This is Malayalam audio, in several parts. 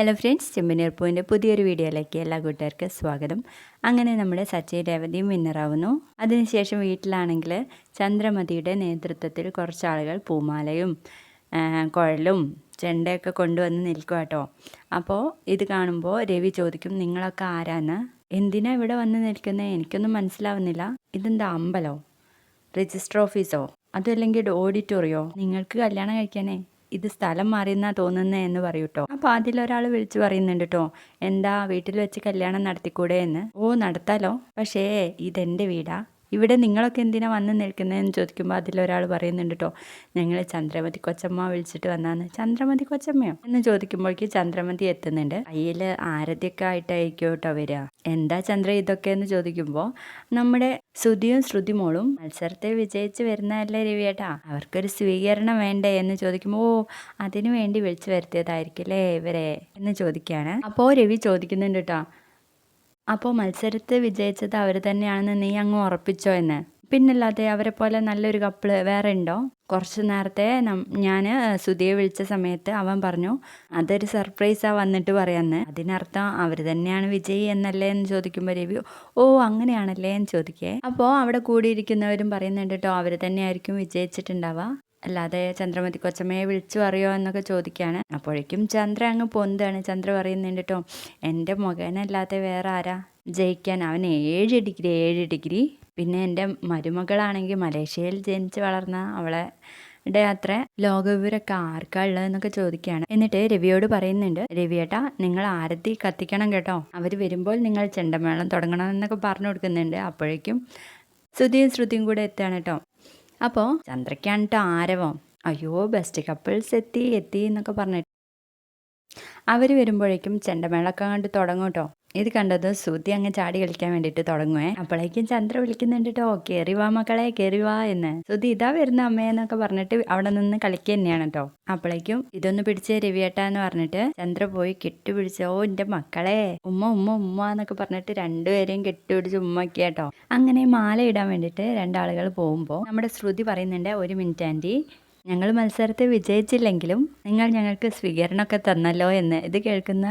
ഹലോ ഫ്രണ്ട്സ്, ചെമ്പനീർ പൂവിൻ്റെ പുതിയൊരു വീഡിയോയിലേക്ക് എല്ലാ കൂട്ടുകാർക്കും സ്വാഗതം. അങ്ങനെ നമ്മുടെ സച്ചി രേവതിയും വിന്നറാവുന്നു. അതിനുശേഷം വീട്ടിലാണെങ്കിൽ ചന്ദ്രമതിയുടെ നേതൃത്വത്തിൽ കുറച്ച് ആളുകൾ പൂമാലയും കുഴലും ചെണ്ടയൊക്കെ കൊണ്ടുവന്ന് നിൽക്കുക കേട്ടോ. അപ്പോൾ ഇത് കാണുമ്പോൾ രവി ചോദിക്കും, നിങ്ങളൊക്കെ ആരാന്ന്, എന്തിനാ ഇവിടെ വന്ന് നിൽക്കുന്നത്, എനിക്കൊന്നും മനസ്സിലാവുന്നില്ല. ഇതെന്താ അമ്പലോ, രജിസ്റ്റർ ഓഫീസോ, അതുമല്ലെങ്കിൽ ഓഡിറ്റോറിയോ, നിങ്ങൾക്ക് കല്യാണം കഴിക്കാനേ ഇത് സ്ഥലം മാറിയെന്നാ തോന്നുന്നത് എന്ന് പറയൂട്ടോ. അപ്പോൾ അതിലൊരാൾ വിളിച്ചു പറയുന്നുണ്ട് കേട്ടോ, എന്താ വീട്ടിൽ വെച്ച് കല്യാണം നടത്തിക്കൂടെ എന്ന്. ഓ നടത്താലോ, പക്ഷേ ഇതെൻ്റെ വീടാ, ഇവിടെ നിങ്ങളൊക്കെ എന്തിനാ വന്ന് നിൽക്കുന്നതെന്ന് ചോദിക്കുമ്പോൾ അതിലൊരാൾ പറയുന്നുണ്ട് കേട്ടോ, ഞങ്ങൾ ചന്ദ്രമതി കൊച്ചമ്മ വിളിച്ചിട്ട് വന്നാന്ന്. ചന്ദ്രമതി കൊച്ചമ്മയോ എന്ന് ചോദിക്കുമ്പോഴേക്കും ചന്ദ്രമതി എത്തുന്നുണ്ട്. കയ്യിൽ ആരതിയൊക്കെ ആയിട്ടായിരിക്കും കേട്ടോ വരിക. എന്താ ചന്ദ്ര ഇതൊക്കെ എന്ന് ചോദിക്കുമ്പോൾ നമ്മുടെ ശ്രുതിയും ശ്രുതിമോളും മത്സരത്തെ വിജയിച്ച് വരുന്നതല്ലേ രവിയേട്ടാ, അവർക്കൊരു സ്വീകരണം വേണ്ടേ എന്ന് ചോദിക്കുമ്പോൾ ഓ അതിനു വേണ്ടി വിളിച്ചു വരുത്തിയതായിരിക്കില്ലേ ഇവരെ എന്ന് ചോദിക്കുകയാണ്. അപ്പോൾ രവി ചോദിക്കുന്നുണ്ട് കേട്ടോ, അപ്പോൾ മത്സരത്തിൽ വിജയിച്ചത് അവർ തന്നെയാണെന്ന് നീ അങ്ങ് ഉറപ്പിച്ചോ എന്ന്. പിന്നല്ലാതെ അവരെ പോലെ നല്ലൊരു കപ്പിള് വേറെ ഉണ്ടോ? കുറച്ച് നേരത്തെ ഞാൻ സുധിയെ വിളിച്ച സമയത്ത് അവൻ പറഞ്ഞു അതൊരു സർപ്രൈസാണ് വന്നിട്ട് പറയാന്ന്. അതിനർത്ഥം അവർ തന്നെയാണ് വിജയി എന്നല്ലേ എന്ന് ചോദിക്കുമ്പോൾ രവി ഓ അങ്ങനെയാണല്ലേ എന്ന് ചോദിക്കേ. അപ്പോൾ അവിടെ കൂടിയിരിക്കുന്നവരും പറയുന്നുണ്ട് കേട്ടോ, അവർ തന്നെയായിരിക്കും വിജയിച്ചിട്ടുണ്ടാവുക, അല്ലാതെ ചന്ദ്രമതി കൊച്ചമ്മയെ വിളിച്ചു അറിയോ എന്നൊക്കെ ചോദിക്കുകയാണ്. അപ്പോഴേക്കും ചന്ദ്ര അങ്ങ് പൊന്താണ്. ചന്ദ്ര പറയുന്നുണ്ട് കേട്ടോ, എൻ്റെ മകനല്ലാതെ വേറെ ആരാ ജയിക്കാൻ, അവൻ 7 ഡിഗ്രി. പിന്നെ എൻ്റെ മരുമകളാണെങ്കിൽ മലേഷ്യയിൽ ജനിച്ച് വളർന്ന അവളുടെ അത്ര ലോകവിവരമൊക്കെ ആർക്കാ ഉള്ളതെന്നൊക്കെ ചോദിക്കുകയാണ്. എന്നിട്ട് രവിയോട് പറയുന്നുണ്ട്, രവിയേട്ടാ നിങ്ങൾ ആരതി കത്തിക്കണം കേട്ടോ, അവർ വരുമ്പോൾ നിങ്ങൾ ചെണ്ടമേളം തുടങ്ങണം എന്നൊക്കെ പറഞ്ഞു കൊടുക്കുന്നുണ്ട്. അപ്പോഴേക്കും ശ്രുതിയും കൂടെ എത്തുകയാണ് കേട്ടോ. അപ്പോൾ ചന്ദ്രയ്ക്കാണ് കേട്ടോ ആരവം, അയ്യോ ബെസ്റ്റ് കപ്പിൾസ് എത്തി എന്നൊക്കെ പറഞ്ഞിട്ട് അവർ വരുമ്പോഴേക്കും ചെണ്ടമേളൊക്കെ കണ്ട് തുടങ്ങും കേട്ടോ. ഇത് കണ്ടത് ശ്രുതി അങ്ങ് ചാടി കളിക്കാൻ വേണ്ടിയിട്ട് തുടങ്ങുവേ. അപ്പോഴേക്കും ചന്ദ്ര വിളിക്കുന്നുണ്ട് കേട്ടോ, കയറി വാ മക്കളെ കയറി വാ എന്ന്. ശ്രുതി ഇതാ വരുന്ന അമ്മയെന്നൊക്കെ പറഞ്ഞിട്ട് അവിടെ നിന്ന് കളിക്കുക തന്നെയാണ് കേട്ടോ. അപ്പോഴേക്കും ഇതൊന്ന് പിടിച്ച് രവിയേട്ടാ എന്ന് പറഞ്ഞിട്ട് ചന്ദ്ര പോയി കെട്ടുപിടിച്ചോ എൻ്റെ മക്കളെ, ഉമ്മ എന്നൊക്കെ പറഞ്ഞിട്ട് രണ്ടുപേരെയും കെട്ടുപിടിച്ച് ഉമ്മയ്ക്ക് കേട്ടോ. അങ്ങനെ മാല ഇടാൻ വേണ്ടിയിട്ട് രണ്ടാളുകൾ പോകുമ്പോൾ നമ്മുടെ ശ്രുതി പറയുന്നുണ്ട്, ഒരു മിനിറ്റ് ആൻറ്റി, ഞങ്ങൾ മത്സരത്തിൽ വിജയിച്ചില്ലെങ്കിലും നിങ്ങൾ ഞങ്ങൾക്ക് സ്വീകരണമൊക്കെ തന്നല്ലോ എന്ന്. ഇത് കേൾക്കുന്ന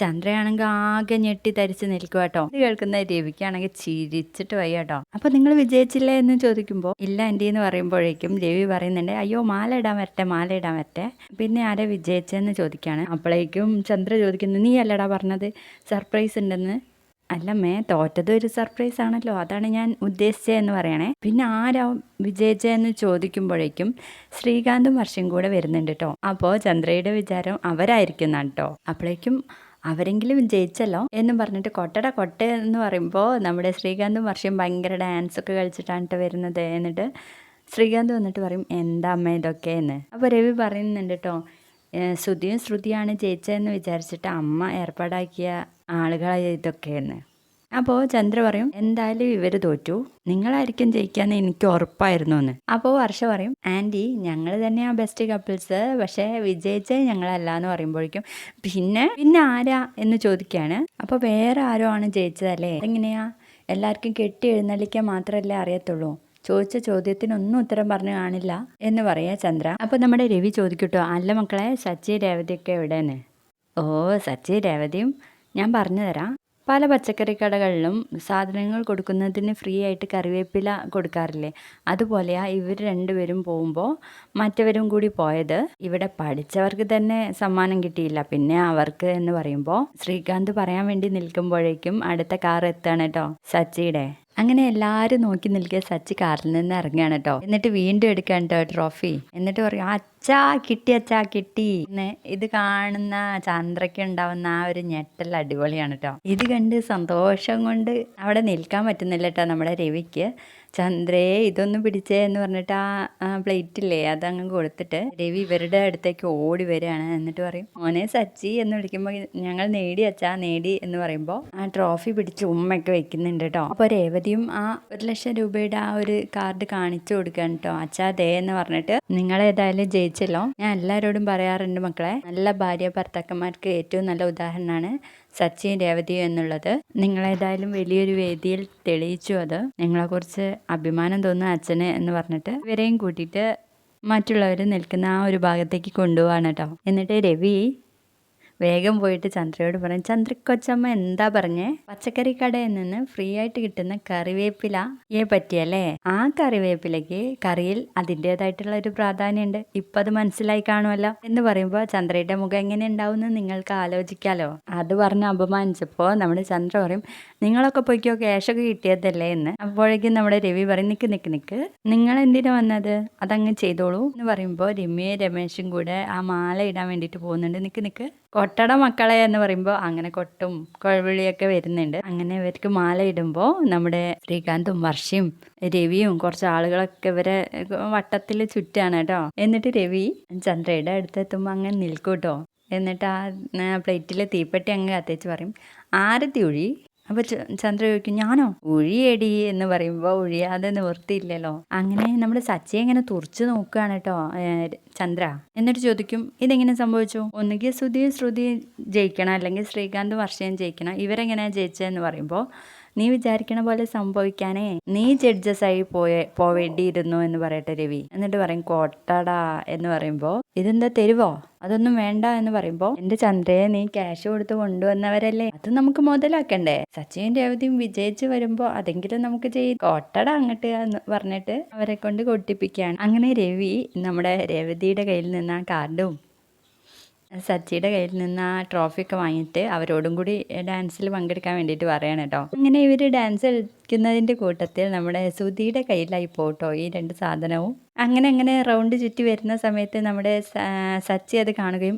ചന്ദ്രയാണെങ്കിൽ ആകെ ഞെട്ടി തരിച്ച് നിൽക്കുക കേട്ടോ. ഇത് കേൾക്കുന്ന രവിക്കാണെങ്കിൽ ചിരിച്ചിട്ട് വയ്യ കേട്ടോ. അപ്പോൾ നിങ്ങൾ വിജയിച്ചില്ലേ എന്ന് ചോദിക്കുമ്പോൾ ഇല്ല ആൻറ്റി എന്ന് പറയുമ്പോഴേക്കും രവി പറയുന്നുണ്ട്, അയ്യോ മാല ഇടാൻ വരട്ടെ. പിന്നെ ആരെ വിജയിച്ചെന്ന് ചോദിക്കുകയാണ്. അപ്പോഴേക്കും ചന്ദ്ര ചോദിക്കുന്നു, നീ അല്ലടാ പറഞ്ഞത് സർപ്രൈസ് ഉണ്ടെന്ന്. അല്ലമ്മേ, തോറ്റത് ഒരു സർപ്രൈസ് ആണല്ലോ, അതാണ് ഞാൻ ഉദ്ദേശിച്ചതെന്ന് പറയണേ. പിന്നെ ആരാ വിജയിച്ചതെന്ന് ചോദിക്കുമ്പോഴേക്കും ശ്രീകാന്തും വർഷയും കൂടെ വരുന്നുണ്ട് കേട്ടോ. അപ്പോൾ ചന്ദ്രയുടെ വിചാരം അവരായിരിക്കുന്നതാണ് കേട്ടോ. അപ്പോഴേക്കും അവരെങ്കിലും ജയിച്ചല്ലോ എന്നും പറഞ്ഞിട്ട് കൊട്ട എന്ന് പറയുമ്പോൾ നമ്മുടെ ശ്രീകാന്തും വർഷയും ഭയങ്കര ഡാൻസൊക്കെ കളിച്ചിട്ടാണ് കേട്ടോ വരുന്നത്. എന്നിട്ട് ശ്രീകാന്ത് വന്നിട്ട് പറയും, എന്താ അമ്മ ഇതൊക്കെ എന്ന്. അപ്പോൾ രവി പറയുന്നുണ്ട് കേട്ടോ, ശ്രുതിയാണ് ജയിച്ചതെന്ന് വിചാരിച്ചിട്ട് അമ്മ ഏർപ്പാടാക്കിയ ആളുകളാണ് ഇതൊക്കെയെന്ന്. അപ്പോൾ ചന്ദ്ര പറയും, എന്തായാലും ഇവർ തോറ്റു, നിങ്ങളായിരിക്കും ജയിക്കാന്ന് എനിക്ക് ഉറപ്പായിരുന്നു എന്ന്. അപ്പോൾ വർഷ പറയും, ആൻറ്റി ഞങ്ങൾ തന്നെയാണ് ബെസ്റ്റ് കപ്പിൾസ്, പക്ഷേ വിജയിച്ചത് ഞങ്ങളല്ല എന്ന് പറയുമ്പോഴേക്കും പിന്നെ ആരാ എന്ന് ചോദിക്കുകയാണ്. അപ്പോൾ വേറെ ആരോ ആണ് ജയിച്ചതല്ലേ, എങ്ങനെയാ, എല്ലാവർക്കും കെട്ടി എഴുന്നള്ളിക്കാൻ മാത്രമല്ലേ അറിയത്തുള്ളൂ, ചോദിച്ച ചോദ്യത്തിനൊന്നും ഉത്തരം പറഞ്ഞു കാണില്ല എന്ന് പറയാ ചന്ദ്ര. അപ്പോൾ നമ്മുടെ രവി ചോദിക്കട്ടോ, അല്ല മക്കളെ സച്ചി രേവതിയൊക്കെ എവിടെയെന്ന്. ഓ സച്ചി രേവതിയും ഞാൻ പറഞ്ഞു തരാം, പല പച്ചക്കറി കടകളിലും സാധനങ്ങൾ കൊടുക്കുന്നതിന് ഫ്രീ ആയിട്ട് കറിവേപ്പില കൊടുക്കാറില്ലേ, അതുപോലെയാ ഇവർ രണ്ടുപേരും പോകുമ്പോൾ മറ്റവരും കൂടി പോയത്. ഇവിടെ പഠിച്ചവർക്ക് തന്നെ സമ്മാനം കിട്ടിയില്ല, പിന്നെ അവർക്ക് എന്ന് പറയുമ്പോൾ ശ്രീകാന്ത് പറയാൻ വേണ്ടി നിൽക്കുമ്പോഴേക്കും അടുത്ത കാർ എത്താണ് കേട്ടോ സച്ചിയുടെ. അങ്ങനെ എല്ലാവരും നോക്കി നിൽക്കുക, സച്ചി കാറിൽ നിന്ന് ഇറങ്ങുകയാണ് കേട്ടോ. എന്നിട്ട് വീണ്ടും എടുക്കാൻ കേട്ടോ ട്രോഫി. എന്നിട്ട് പറയും, അച്ഛാ കിട്ടി എന്ന്. ഇത് കാണുന്ന ചന്ദ്രയ്ക്ക് ഉണ്ടാവുന്ന ആ ഒരു ഞെട്ടൽ അടിപൊളിയാണ് കേട്ടോ. ഇത് കണ്ട് സന്തോഷം കൊണ്ട് അവിടെ നിൽക്കാൻ പറ്റുന്നില്ല കേട്ടോ നമ്മുടെ രവിക്ക്. ചന്ദ്രയെ ഇതൊന്ന് പിടിച്ചേ എന്ന് പറഞ്ഞിട്ട് ആ പ്ലേറ്റില്ലേ അതങ്ങ് കൊടുത്തിട്ട് രവി ഇവരുടെ അടുത്തേക്ക് ഓടി വരികയാണ്. എന്നിട്ട് പറയും, മോനെ സച്ചി എന്ന് വിളിക്കുമ്പോൾ ഞങ്ങൾ നേടി അച്ഛാ നേടി എന്ന് പറയുമ്പോൾ ആ ട്രോഫി പിടിച്ച് ഉമ്മയൊക്കെ വെക്കുന്നുണ്ട് കേട്ടോ. അപ്പോൾ രേവതിയും ആ 1,00,000 രൂപയുടെ ആ ഒരു കാർഡ് കാണിച്ചു കൊടുക്കുകയാണ് കേട്ടോ. അച്ഛാ ദേ എന്ന് പറഞ്ഞിട്ട്, നിങ്ങളേതായാലും ജയിച്ചല്ലോ. ഞാൻ എല്ലാവരോടും പറയാറുണ്ട് മക്കളെ, നല്ല ഭാര്യ ഭർത്താക്കന്മാർക്ക് ഏറ്റവും നല്ല ഉദാഹരണമാണ് സച്ചിയും രേവതിയും എന്നുള്ളത്. നിങ്ങളേതായാലും വലിയൊരു വേദിയിൽ തെളിയിച്ചു അത്. നിങ്ങളെക്കുറിച്ച് അഭിമാനം തോന്നുന്ന അച്ഛന് എന്ന് പറഞ്ഞിട്ട് ഇവരെയും കൂട്ടിയിട്ട് മറ്റുള്ളവർ നിൽക്കുന്ന ആ ഒരു ഭാഗത്തേക്ക് കൊണ്ടുപോവാണ് കേട്ടോ. എന്നിട്ട് രവി വേഗം പോയിട്ട് ചന്ദ്രയോട് പറയും, ചന്ദ്രക്കൊച്ചമ്മ എന്താ പറഞ്ഞേ? പച്ചക്കറി കടയിൽ നിന്ന് ഫ്രീ ആയിട്ട് കിട്ടുന്ന കറിവേപ്പിലയെ പറ്റിയല്ലേ? ആ കറിവേപ്പിലയ്ക്ക് കറിയിൽ അതിൻ്റെതായിട്ടുള്ള ഒരു പ്രാധാന്യമുണ്ട്. ഇപ്പം അത് മനസ്സിലായി കാണുമല്ലോ എന്ന് പറയുമ്പോൾ ചന്ദ്രയുടെ മുഖം എങ്ങനെ ഉണ്ടാവും എന്ന് നിങ്ങൾക്ക് ആലോചിക്കാലോ. അത് പറഞ്ഞ് അപമാനിച്ചപ്പോൾ നമ്മുടെ ചന്ദ്ര പറയും, നിങ്ങളൊക്കെ പോയിക്കോ, ക്യാഷൊക്കെ കിട്ടിയതല്ലേ എന്ന്. അപ്പോഴേക്കും നമ്മുടെ രവി പറയും, നിക്ക് നിങ്ങൾ എന്തിനാ വന്നത്, അതങ്ങ് ചെയ്തോളൂ എന്ന് പറയുമ്പോൾ രമ്യയും രമേശും കൂടെ ആ മാല ഇടാൻ വേണ്ടിയിട്ട് പോകുന്നുണ്ട്. നിക്ക് കൊട്ടട മക്കളെ എന്ന് പറയുമ്പോൾ അങ്ങനെ കൊട്ടും കൊഴവിളിയൊക്കെ വരുന്നുണ്ട്. അങ്ങനെ ഇവർക്ക് മാല ഇടുമ്പോൾ നമ്മുടെ ശ്രീകാന്തും വർഷയും രവിയും കുറച്ച് ആളുകളൊക്കെ ഇവരെ വട്ടത്തിൽ ചുറ്റാണ് കേട്ടോ. എന്നിട്ട് രവി ചന്ദ്രയുടെ അടുത്തെത്തുമ്പോൾ അങ്ങനെ നിൽക്കും കേട്ടോ. എന്നിട്ട് ആ പ്ലേറ്റിലെ തീപ്പെട്ടി അങ്ങ് കത്തിച്ച് പറയും, ആരത്തി ഒഴി. അപ്പോൾ ചന്ദ്ര ചോദിക്കും, ഞാനോ? ഒഴിയടി എന്ന് പറയുമ്പോൾ ഒഴിയാതെ നിവൃത്തിയില്ലല്ലോ. അങ്ങനെ നമ്മുടെ സച്ചി ഇങ്ങനെ തുറച്ചു നോക്കുകയാണ് കേട്ടോ ചന്ദ്ര. എന്നിട്ട് ചോദിക്കും, ഇതെങ്ങനെ സംഭവിച്ചു? ഒന്നുകിൽ ശ്രുതി ജയിക്കണം, അല്ലെങ്കിൽ ശ്രീകാന്ത് വർഷയും ജയിക്കണം. ഇവരെങ്ങനെയാണ് ജയിച്ചതെന്ന് പറയുമ്പോൾ, നീ വിചാരിക്കണ പോലെ സംഭവിക്കാനേ നീ ജഡ്ജസായി പോവേണ്ടിയിരുന്നു എന്ന് പറയട്ടെ രവി. എന്നിട്ട് പറയും, കോട്ടടാ എന്ന് പറയുമ്പോൾ, ഇതെന്താ തെരുവോ? അതൊന്നും വേണ്ട എന്ന് പറയുമ്പോൾ, എന്റെ ചന്ദ്രയെ നീ ക്യാഷ് കൊടുത്ത് കൊണ്ടുവന്നവരല്ലേ, അത് നമുക്ക് മുതലാക്കണ്ടേ? സച്ചിനും രേവതിയും വിജയിച്ച് വരുമ്പോൾ അതെങ്കിലും നമുക്ക് ചെയ്യും, കോട്ടട അങ്ങോട്ട് എന്ന് പറഞ്ഞിട്ട് അവരെ കൊണ്ട് കൊട്ടിപ്പിക്കുകയാണ്. അങ്ങനെ രവി നമ്മുടെ രേവതിയുടെ കയ്യിൽ നിന്ന് ആ കാർഡും സച്ചിയുടെ കയ്യിൽ നിന്ന് ആ ട്രോഫിയൊക്കെ വാങ്ങിയിട്ട് അവരോടും കൂടി ഡാൻസിൽ പങ്കെടുക്കാൻ വേണ്ടിയിട്ട് പറയണം കേട്ടോ. അങ്ങനെ ഇവർ ഡാൻസ് കളിക്കുന്നതിൻ്റെ കൂട്ടത്തിൽ നമ്മുടെ സുധിയുടെ കയ്യിലായി പോട്ടോ ഈ രണ്ട് സാധനവും. അങ്ങനെ റൗണ്ട് ചുറ്റി വരുന്ന സമയത്ത് നമ്മുടെ സച്ചി അത് കാണുകയും,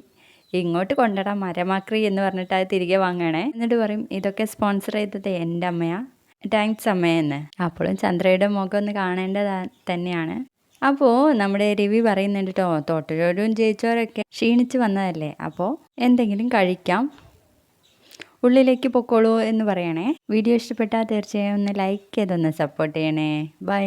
ഇങ്ങോട്ട് കൊണ്ടടാ മരമാക്രി എന്ന് പറഞ്ഞിട്ട് അത് തിരികെ വാങ്ങണേ. എന്നിട്ട് പറയും, ഇതൊക്കെ സ്പോൺസർ ചെയ്തത് എൻ്റെ അമ്മയാ, താങ്ക്സ് അമ്മയെന്ന്. അപ്പോഴും ചന്ദ്രയുടെ മുഖം ഒന്ന് കാണേണ്ടത് തന്നെയാണ്. അപ്പോൾ നമ്മുടെ രവി പറയുന്നുണ്ട് കേട്ടോ, തോറ്റവരും ജയിച്ചവരൊക്കെ ക്ഷീണിച്ച് വന്നതല്ലേ, അപ്പോൾ എന്തെങ്കിലും കഴിക്കാം, ഉള്ളിലേക്ക് പൊക്കോളൂ എന്ന് പറയണേ. വീഡിയോ ഇഷ്ടപ്പെട്ടാൽ തീർച്ചയായും ഒന്ന് ലൈക്ക് ചെയ്തൊന്ന് സപ്പോർട്ട് ചെയ്യണേ. ബൈ.